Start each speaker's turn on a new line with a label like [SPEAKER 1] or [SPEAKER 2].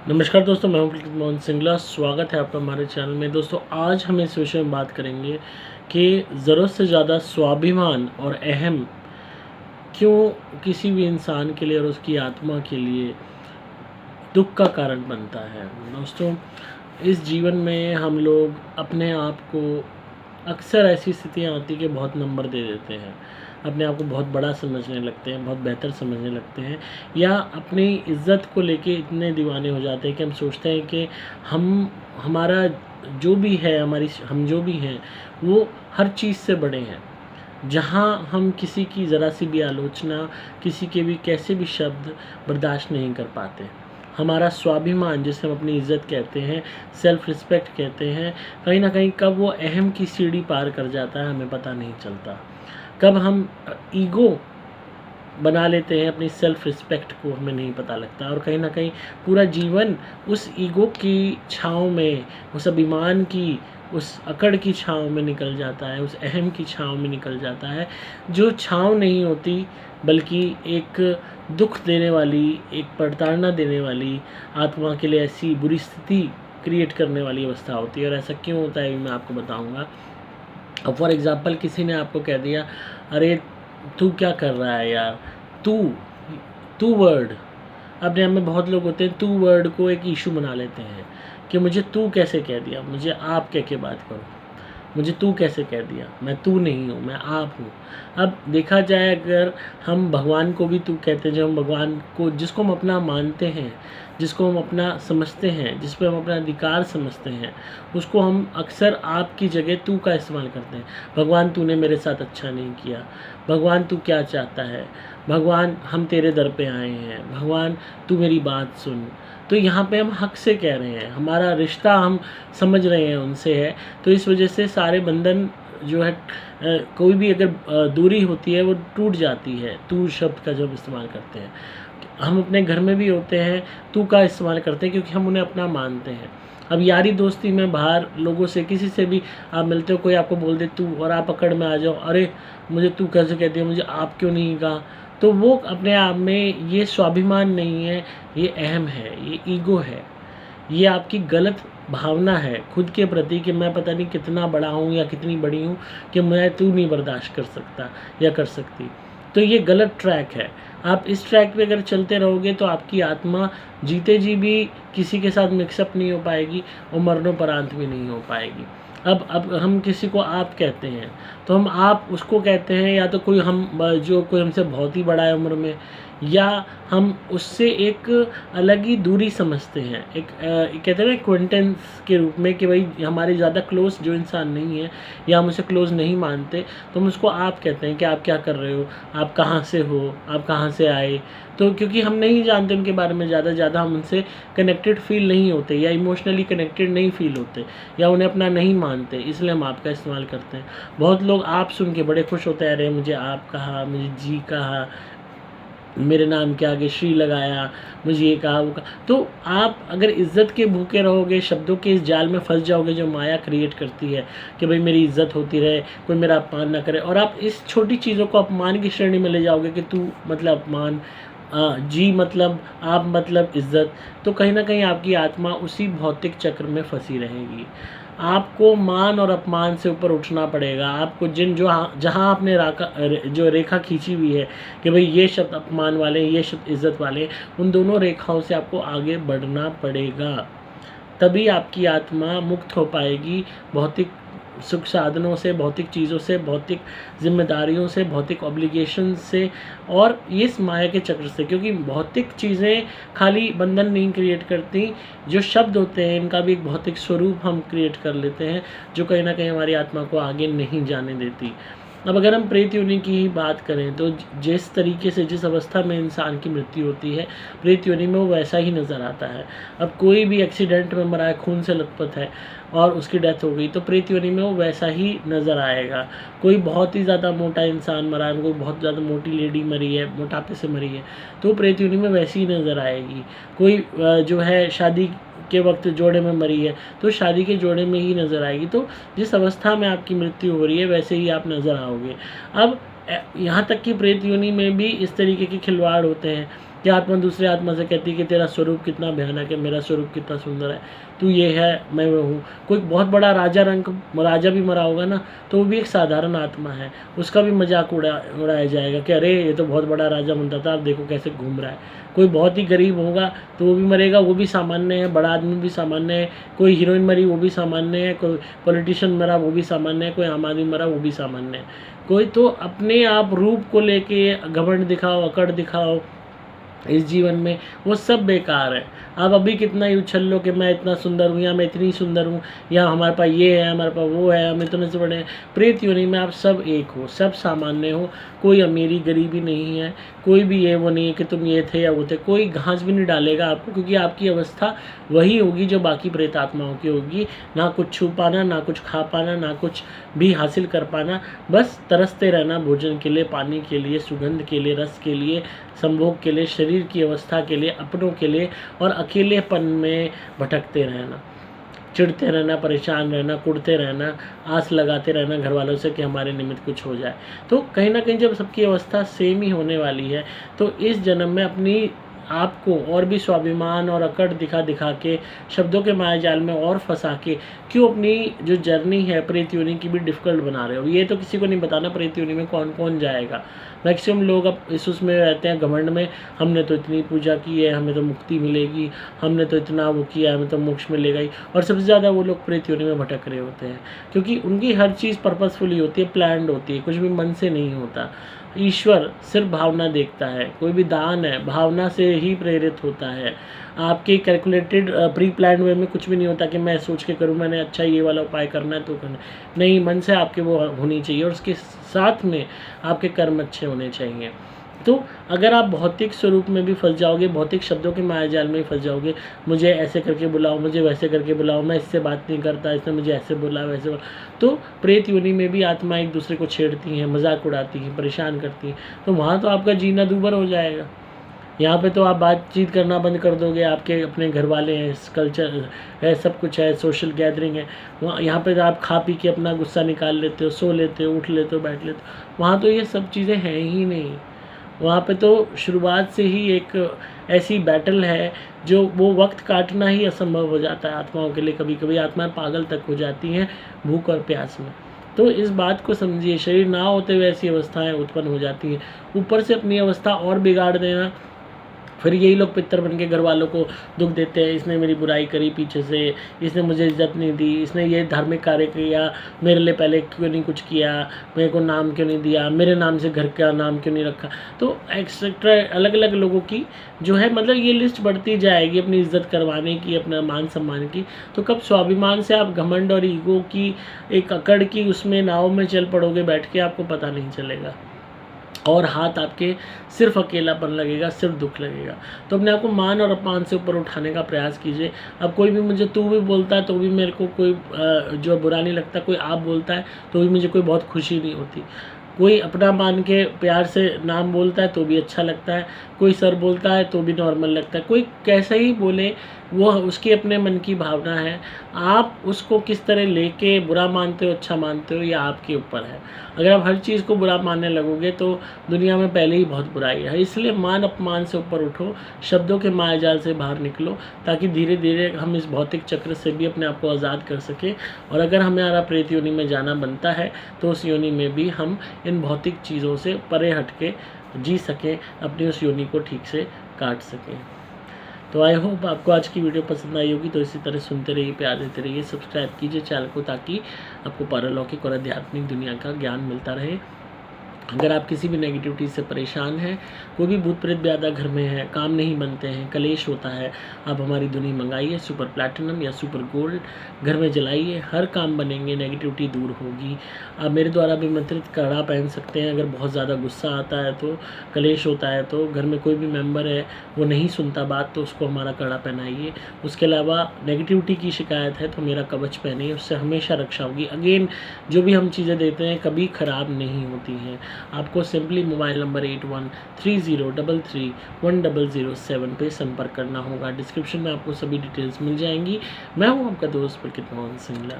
[SPEAKER 1] नमस्कार दोस्तों, मैं हूं पुलकित मोहन सिंगला। स्वागत है आपका हमारे चैनल में। दोस्तों, आज हम इस विषय में बात करेंगे कि ज़रूरत से ज़्यादा स्वाभिमान और अहम क्यों किसी भी इंसान के लिए और उसकी आत्मा के लिए दुख का कारण बनता है। दोस्तों, इस जीवन में हम लोग अपने आप को अक्सर ऐसी स्थितियाँ आती कि बहुत नंबर दे देते हैं, अपने आप को बहुत बड़ा समझने लगते हैं, बहुत बेहतर समझने लगते हैं, या अपनी इज़्ज़त को लेके इतने दीवाने हो जाते हैं कि हम सोचते हैं कि हमारा जो भी है, हम जो भी हैं वो हर चीज़ से बड़े हैं। जहाँ हम किसी की ज़रा सी भी आलोचना, किसी के भी कैसे भी शब्द बर्दाश्त नहीं कर पाते। हमारा स्वाभिमान, जिसे हम अपनी इज़्ज़त कहते हैं, सेल्फ़ रिस्पेक्ट कहते हैं, कहीं न कहीं कब वो अहम की सीढ़ी पार कर जाता है हमें पता नहीं चलता। कब हम ईगो बना लेते हैं अपनी सेल्फ़ रिस्पेक्ट को, हमें नहीं पता लगता, और कहीं न कहीं पूरा जीवन उस ईगो की छाँव में, उस अभिमान की, उस अकड़ की छाँव में निकल जाता है, उस अहम की छाँव में निकल जाता है, जो छाँव नहीं होती बल्कि एक दुःख देने वाली, एक प्रताड़ना देने वाली, आत्मा के लिए ऐसी बुरी स्थिति क्रिएट करने वाली अवस्था होती है। और ऐसा क्यों होता है, ये मैं आपको बताऊँगा। अब फॉर एग्ज़ाम्पल किसी ने आपको कह दिया, अरे तू क्या कर रहा है यार, तू तू वर्ड। अपने आप में बहुत लोग होते हैं, तू वर्ड को एक इशू बना लेते हैं कि मुझे तू कैसे कह दिया, मुझे आप कह के बात करो, मुझे तू कैसे कह दिया, मैं तू नहीं हूँ, मैं आप हूँ। अब देखा जाए, अगर हम भगवान को भी तू कहते हैं, जो हम भगवान को, जिसको हम अपना मानते हैं, जिसको हम अपना समझते हैं, जिस पे हम अपना अधिकार समझते हैं, उसको हम अक्सर आप की जगह तू का इस्तेमाल करते हैं। भगवान तूने मेरे साथ अच्छा नहीं किया, भगवान तू क्या चाहता है, भगवान हम तेरे दर पे आए हैं, भगवान तू मेरी बात सुन। तो यहाँ पे हम हक से कह रहे हैं, हमारा रिश्ता हम समझ रहे हैं उनसे है, तो इस वजह से सारे बंधन जो है, कोई भी अगर दूरी होती है वो टूट जाती है। तू शब्द का जब इस्तेमाल करते हैं, हम अपने घर में भी होते हैं तू का इस्तेमाल करते हैं, क्योंकि हम उन्हें अपना मानते हैं। अब यारी दोस्ती में बाहर लोगों से, किसी से भी आप मिलते हो, कोई आपको बोल दे तू, और आप पकड़ में आ जाओ, अरे मुझे तू कैसे कहती है, मुझे आप क्यों नहीं कहा, तो वो अपने आप में ये स्वाभिमान नहीं है, ये अहम है, ये ईगो है, ये आपकी गलत भावना है खुद के प्रति कि मैं पता नहीं कितना बड़ा हूँ या कितनी बड़ी हूँ कि मैं तू नहीं बर्दाश्त कर सकता या कर सकती। तो ये गलत ट्रैक है। आप इस ट्रैक पे अगर चलते रहोगे तो आपकी आत्मा जीते जी भी किसी के साथ मिक्सअप नहीं हो पाएगी और मरणोपरांत भी नहीं हो पाएगी। अब हम किसी को आप कहते हैं तो हम आप उसको कहते हैं, या तो कोई जो कोई हमसे बहुत ही बड़ा है उम्र में, या हम उससे एक अलग ही दूरी समझते हैं, एक कहते हैं ना एक्वेंटेंस के रूप में, कि भाई हमारे ज़्यादा क्लोज़ जो इंसान नहीं है या हम उसे क्लोज़ नहीं मानते, तो हम उसको आप कहते हैं कि आप क्या कर रहे हो, आप कहाँ से हो, आप कहाँ से आए। तो क्योंकि हम नहीं जानते उनके बारे में ज़्यादा हम उनसे कनेक्टेड फ़ील नहीं होते, या इमोशनली कनेक्टेड नहीं फ़ील होते, या उन्हें अपना नहीं मानते, इसलिए हम आपका इस्तेमाल करते हैं। बहुत लोग आप सुन के बड़े खुश होते हैं, अरे मुझे आप कहा, मुझे जी कहा, मेरे नाम के आगे श्री लगाया, मुझे ये कहा वो कहा। तो आप अगर इज़्ज़त के भूखे रहोगे, शब्दों के इस जाल में फंस जाओगे जो माया क्रिएट करती है कि भाई मेरी इज़्ज़त होती रहे, कोई मेरा अपमान ना करे, और आप इस छोटी चीज़ों को अपमान की श्रेणी में ले जाओगे कि तू मतलब अपमान, जी मतलब आप मतलब इज़्ज़त, तो कहीं न कहीं आपकी आत्मा उसी भौतिक चक्र में फंसी रहेगी। आपको मान और अपमान से ऊपर उठना पड़ेगा। आपको जहाँ आपने जो रेखा खींची हुई है कि भई ये शब्द अपमान वाले हैं, ये शब्द इज़्ज़त वाले हैं, उन दोनों रेखाओं से आपको आगे बढ़ना पड़ेगा। तभी आपकी आत्मा मुक्त हो पाएगी भौतिक सुख साधनों से, भौतिक चीज़ों से, भौतिक ज़िम्मेदारियों से, भौतिक ऑब्लिगेशन से, और इस माया के चक्र से। क्योंकि भौतिक चीज़ें खाली बंधन नहीं क्रिएट करती, जो शब्द होते हैं इनका भी एक भौतिक स्वरूप हम क्रिएट कर लेते हैं, जो कहीं न कहीं हमारी आत्मा को आगे नहीं जाने देती। अब अगर हम प्रेत योनि की ही बात करें तो जिस तरीके से, जिस अवस्था में इंसान की मृत्यु होती है, प्रेत योनि में वो वैसा ही नज़र आता है। अब कोई भी एक्सीडेंट में मरा है, खून से लथपथ है और उसकी डेथ हो गई, तो प्रेत योनि में वो वैसा ही नज़र आएगा। कोई बहुत ही ज़्यादा मोटा इंसान मरा है, कोई बहुत ज़्यादा मोटी लेडी मरी है, मोटापे से मरी है, तो प्रेत योनि में वैसी ही नज़र आएगी। कोई जो है शादी के वक्त जोड़े में मरी है, तो शादी के जोड़े में ही नज़र आएगी। तो जिस अवस्था में आपकी मृत्यु हो रही है वैसे ही आप नज़र आओगे। अब यहाँ तक कि प्रेत योनि में भी इस तरीके के खिलवाड़ होते हैं। कि आत्मा दूसरे आत्मा से कहती है कि तेरा स्वरूप कितना भयानक है, मेरा स्वरूप कितना सुंदर है, तू ये है, मैं वो हूँ। कोई बहुत बड़ा राजा भी मरा होगा ना, तो वो भी एक साधारण आत्मा है, उसका भी मजाक उड़ाया जाएगा कि अरे ये तो बहुत बड़ा राजा बनता था, अब देखो कैसे घूम रहा है। कोई बहुत ही गरीब होगा तो वो भी मरेगा, वो भी सामान्य है, बड़ा आदमी भी सामान्य है, कोई हीरोइन मरी वो भी सामान्य है, कोई पॉलिटिशियन मरा वो भी सामान्य है, कोई आम आदमी मरा वो भी सामान्य है। कोई तो अपने आप रूप को लेके घमंड दिखाओ, अकड़ दिखाओ इस जीवन में, वो सब बेकार है। आप अभी कितना ही उछल लो कि मैं इतना सुंदर हूँ या मैं इतनी सुंदर हूँ या हमारे पास ये है, हमारे पास वो है, हम इतने से बड़े हैं। प्रेत योनि में आप सब एक हो, सब सामान्य हो, कोई अमीरी गरीबी नहीं है, कोई भी ये वो नहीं है कि तुम ये थे या वो थे। कोई घास भी नहीं डालेगा आपको, क्योंकि आपकी अवस्था वही होगी जो बाकी प्रेत आत्माओं की होगी। ना कुछ छू पाना, ना कुछ खा पाना, ना कुछ भी हासिल कर पाना, बस तरसते रहना भोजन के लिए, पानी के लिए, सुगंध के लिए, रस के लिए, संभोग के लिए, शरीर की अवस्था के लिए, अपनों के लिए, और अकेलेपन में भटकते रहना, चिढ़ते रहना, परेशान रहना, कुढ़ते रहना, आस लगाते रहना घर वालों से कि हमारे निमित्त कुछ हो जाए। तो कहीं ना कहीं जब सबकी अवस्था सेम ही होने वाली है, तो इस जन्म में अपनी आपको और भी स्वाभिमान और अकड़ दिखा दिखा के, शब्दों के मायाजाल में और फंसा के, क्यों अपनी जो जर्नी है प्रेत योनि की भी डिफ़िकल्ट बना रहे हो। ये तो किसी को नहीं बताना प्रेत योनि में कौन कौन जाएगा। मैक्सिमम लोग अब इस उसमें रहते हैं घमंड में, हमने तो इतनी पूजा की है, हमें तो मुक्ति मिलेगी, हमने तो इतना वो किया, हमें तो मोक्ष मिलेगा ही। और सबसे ज़्यादा वो लोग प्रेत योनि में भटक रहे होते हैं, क्योंकि उनकी हर चीज़ पर्पसफुली होती है, प्लान्ड होती है, कुछ भी मन से नहीं होता। ईश्वर सिर्फ भावना देखता है, कोई भी दान है भावना से ही प्रेरित होता है। आपके कैलकुलेटेड प्री प्लान वे में कुछ भी नहीं होता कि मैं सोच के करूँ, मैंने अच्छा ये वाला उपाय करना है तो करना नहीं, मन से आपके वो होनी चाहिए, और उसके साथ में आपके कर्म अच्छे होने चाहिए। तो अगर आप भौतिक स्वरूप में भी फंस जाओगे, भौतिक शब्दों के मायाजाल में ही फंस जाओगे, मुझे ऐसे करके बुलाओ, मुझे वैसे करके बुलाओ, मैं इससे बात नहीं करता, इसने मुझे ऐसे बोला वैसे बोला, तो प्रेत योनि में भी आत्मा एक दूसरे को छेड़ती हैं, मजाक उड़ाती हैं, परेशान करती हैं। तो वहाँ तो आपका जीना दूभर हो जाएगा। यहाँ पे तो आप बातचीत करना बंद कर दोगे, आपके अपने घर वाले हैं, कल्चर है, सब कुछ है, सोशल गैदरिंग है। वहाँ यहाँ पे तो आप खा पी के अपना गुस्सा निकाल लेते हो, सो लेते हो, उठ लेते हो, बैठ लेते हो। वहाँ तो ये सब चीज़ें हैं ही नहीं। वहाँ पे तो शुरुआत से ही एक ऐसी बैटल है जो वो वक्त काटना ही असंभव हो जाता है आत्माओं के लिए। कभी कभी आत्माएं पागल तक हो जाती हैं भूख और प्यास में। तो इस बात को समझिए, शरीर ना होते हुए ऐसी अवस्थाएं उत्पन्न हो जाती हैं। ऊपर से अपनी अवस्था और बिगाड़ देना, फिर यही लोग पितर बन के घर वालों को दुख देते हैं, इसने मेरी बुराई करी पीछे से, इसने मुझे इज्जत नहीं दी, इसने ये धार्मिक कार्य किया, मेरे लिए पहले क्यों नहीं कुछ किया, मेरे को नाम क्यों नहीं दिया, मेरे नाम से घर का नाम क्यों नहीं रखा। तो एक्सेट्रा अलग अलग लोगों की जो है, मतलब ये लिस्ट बढ़ती जाएगी अपनी इज्जत करवाने की, अपना मान सम्मान की। तो कब स्वाभिमान से आप घमंड और ईगो की एक अकड़ की उसमें नाव में चल पड़ोगे बैठ के, आपको पता नहीं चलेगा, और हाथ आपके सिर्फ अकेलापन लगेगा, सिर्फ दुख लगेगा। तो अपने आप को मान और अपमान से ऊपर उठाने का प्रयास कीजिए। अब कोई भी मुझे तू भी बोलता है तो भी मेरे को कोई जो बुरा नहीं लगता, कोई आप बोलता है तो भी मुझे कोई बहुत खुशी नहीं होती, कोई अपना मान के प्यार से नाम बोलता है तो भी अच्छा लगता है, कोई सर बोलता है तो भी नॉर्मल लगता है, कोई कैसा ही बोले वो उसकी अपने मन की भावना है। आप उसको किस तरह लेके बुरा मानते हो अच्छा मानते हो, ये आपके ऊपर है। अगर आप हर चीज़ को बुरा मानने लगोगे तो दुनिया में पहले ही बहुत बुराई है। इसलिए मान अपमान से ऊपर उठो, शब्दों के मायाजाल से बाहर निकलो, ताकि धीरे धीरे हम इस भौतिक चक्र से भी अपने आप को आज़ाद कर सकें। और अगर हमारा प्रेत योनि में जाना बनता है तो उस योनि में भी हम इन भौतिक चीज़ों से परे हट के जी सकें, अपनी उस योनि को ठीक से काट सकें। तो आई होप आपको आज की वीडियो पसंद आई होगी। तो इसी तरह सुनते रहिए, प्यार देते रहिए, सब्सक्राइब कीजिए चैनल को, ताकि आपको पारलौकिक और आध्यात्मिक दुनिया का ज्ञान मिलता रहे। अगर आप किसी भी नेगेटिविटी से परेशान हैं, कोई भी भूत प्रेत ब्यादा घर में है, काम नहीं बनते हैं, कलेश होता है, आप हमारी धुनी मंगाइए, सुपर प्लैटिनम या सुपर गोल्ड, घर में जलाइए, हर काम बनेंगे, नेगेटिविटी दूर होगी। आप मेरे द्वारा भी मंत्रित काढ़ा पहन सकते हैं। अगर बहुत ज़्यादा गुस्सा आता है, तो कलेश होता है, तो घर में कोई भी मेंबर है वो नहीं सुनता बात, तो उसको हमारा काढ़ा पहनाइए। उसके अलावा नेगेटिविटी की शिकायत है तो मेरा कवच पहनिए, उससे हमेशा रक्षा होगी। अगेन जो भी हम चीज़ें देते हैं कभी ख़राब नहीं होती हैं। आपको सिंपली मोबाइल नंबर 8130331007 पे संपर्क करना होगा। डिस्क्रिप्शन में आपको सभी डिटेल्स मिल जाएंगी। मैं हूं आपका दोस्त पुलकित मोहन सिंगला।